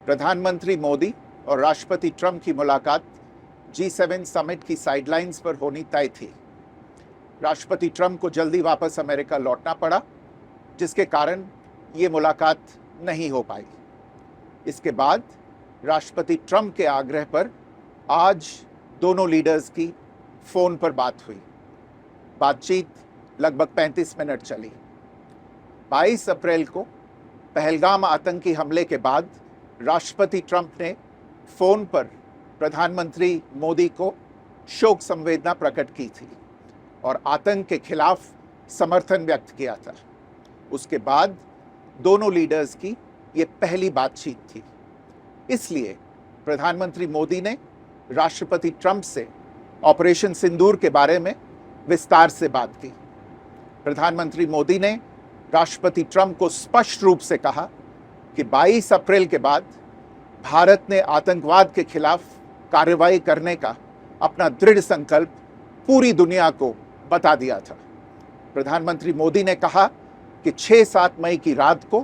प्रधानमंत्री मोदी और राष्ट्रपति ट्रंप की मुलाकात G7 समिट की साइडलाइंस पर होनी तय थी। राष्ट्रपति ट्रंप को जल्दी वापस अमेरिका लौटना पड़ा, जिसके कारण ये मुलाकात नहीं हो पाई। इसके बाद राष्ट्रपति ट्रंप के आग्रह पर आज दोनों लीडर्स की फोन पर बात हुई। बातचीत लगभग 35 मिनट चली। 22 अप्रैल को पहलगाम आतंकी हमले के बाद राष्ट्रपति ट्रंप ने फोन पर प्रधानमंत्री मोदी को शोक संवेदना प्रकट की थी और आतंक के खिलाफ समर्थन व्यक्त किया था। उसके बाद दोनों लीडर्स की ये पहली बातचीत थी। इसलिए प्रधानमंत्री मोदी ने राष्ट्रपति ट्रंप से ऑपरेशन सिंदूर के बारे में विस्तार से बात की। प्रधानमंत्री मोदी ने राष्ट्रपति ट्रंप को स्पष्ट रूप से कहा कि 22 अप्रैल के बाद भारत ने आतंकवाद के खिलाफ कार्रवाई करने का अपना दृढ़ संकल्प पूरी दुनिया को बता दिया था। प्रधानमंत्री मोदी ने कहा कि 6-7 मई की रात को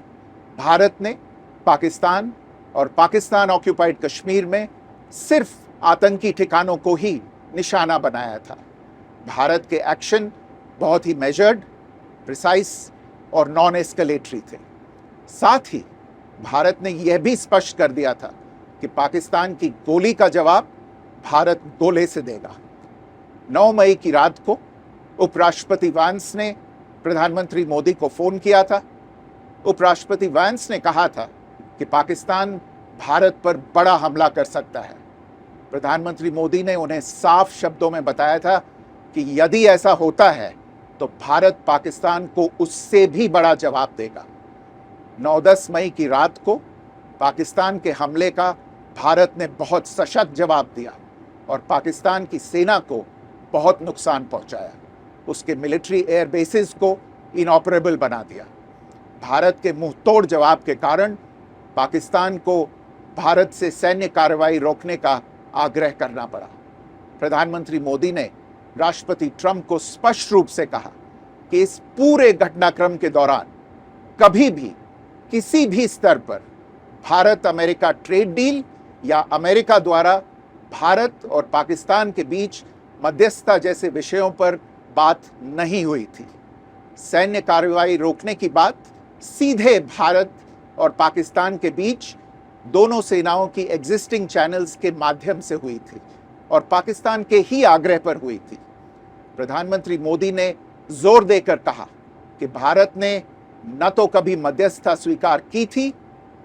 भारत ने पाकिस्तान और पाकिस्तान ऑक्यूपाइड कश्मीर में सिर्फ आतंकी ठिकानों को ही निशाना बनाया था। भारत के एक्शन बहुत ही मेजर्ड, प्रिसाइज और नॉन एस्केलेटरी थे। साथ ही भारत ने यह भी स्पष्ट कर दिया था कि पाकिस्तान की गोली का जवाब भारत गोले से देगा। 9 मई की रात को उपराष्ट्रपति वैंस ने प्रधानमंत्री मोदी को फोन किया था। उपराष्ट्रपति वैंस ने कहा था कि पाकिस्तान भारत पर बड़ा हमला कर सकता है। प्रधानमंत्री मोदी ने उन्हें साफ शब्दों में बताया था कि यदि ऐसा होता है तो भारत पाकिस्तान को उससे भी बड़ा जवाब देगा। 9-10 मई की रात को पाकिस्तान के हमले का भारत ने बहुत सशक्त जवाब दिया और पाकिस्तान की सेना को बहुत नुकसान पहुंचाया। उसके मिलिट्री एयर बेसिस को इनऑपरेबल बना दिया। भारत के मुंहतोड़ जवाब के कारण पाकिस्तान को भारत से सैन्य कार्रवाई रोकने का आग्रह करना पड़ा। प्रधानमंत्री मोदी ने राष्ट्रपति ट्रंप को स्पष्ट रूप से कहा कि इस पूरे घटनाक्रम के दौरान कभी भी किसी भी स्तर पर भारत अमेरिका ट्रेड डील या अमेरिका द्वारा भारत और पाकिस्तान के बीच मध्यस्थता जैसे विषयों पर बात नहीं हुई थी। सैन्य कार्रवाई रोकने की बात सीधे भारत और पाकिस्तान के बीच दोनों सेनाओं की एग्जिस्टिंग चैनल्स के माध्यम से हुई थी और पाकिस्तान के ही आग्रह पर हुई थी। प्रधानमंत्री मोदी ने जोर देकर कहा कि भारत ने न तो कभी मध्यस्थता स्वीकार की थी,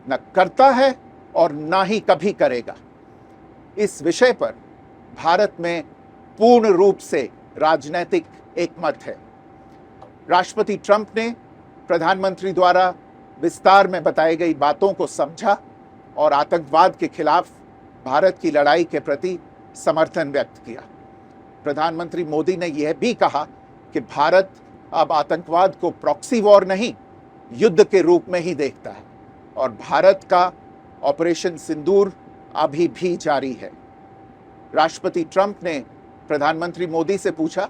न करता है और न ही कभी करेगा। इस विषय पर भारत में पूर्ण रूप से राजनीतिक एकमत है। राष्ट्रपति ट्रंप ने प्रधानमंत्री द्वारा विस्तार में बताई गई बातों को समझा और आतंकवाद के खिलाफ भारत की लड़ाई के प्रति समर्थन व्यक्त किया। प्रधानमंत्री मोदी ने यह भी कहा कि भारत अब आतंकवाद को प्रॉक्सी वॉर नहीं, युद्ध के रूप में ही देखता है और भारत का ऑपरेशन सिंदूर अभी भी जारी है। राष्ट्रपति ट्रंप ने प्रधानमंत्री मोदी से पूछा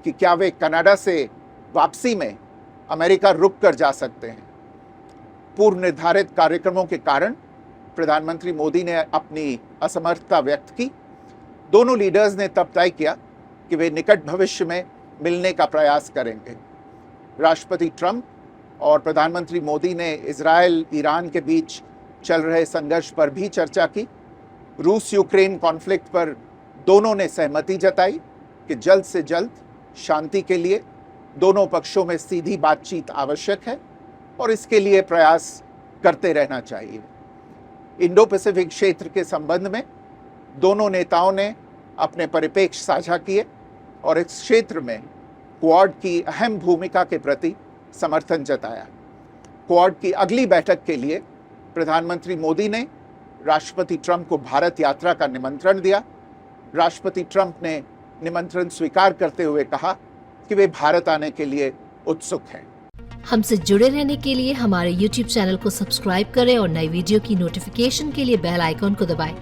कि क्या वे कनाडा से वापसी में अमेरिका रुक कर जा सकते हैं। पूर्व निर्धारित कार्यक्रमों के कारण प्रधानमंत्री मोदी ने अपनी असमर्थता व्यक्त की। दोनों लीडर्स ने तब तय किया कि वे निकट भविष्य में मिलने का प्रयास करेंगे। राष्ट्रपति ट्रंप और प्रधानमंत्री मोदी ने इजराइल ईरान के बीच चल रहे संघर्ष पर भी चर्चा की। रूस यूक्रेन कॉन्फ्लिक्ट पर दोनों ने सहमति जताई कि जल्द से जल्द शांति के लिए दोनों पक्षों में सीधी बातचीत आवश्यक है और इसके लिए प्रयास करते रहना चाहिए। इंडो पैसिफिक क्षेत्र के संबंध में दोनों नेताओं ने अपने परिप्रेक्ष्य साझा किए और इस क्षेत्र में क्वाड की अहम भूमिका के प्रति समर्थन जताया। क्वाड की अगली बैठक के लिए प्रधानमंत्री मोदी ने राष्ट्रपति ट्रंप को भारत यात्रा का निमंत्रण दिया। राष्ट्रपति ट्रंप ने निमंत्रण स्वीकार करते हुए कहा कि वे भारत आने के लिए उत्सुक हैं। हमसे जुड़े रहने के लिए हमारे YouTube चैनल को सब्सक्राइब करें और नई वीडियो की नोटिफिकेशन के लिए बेल आइकॉन को दबाएं।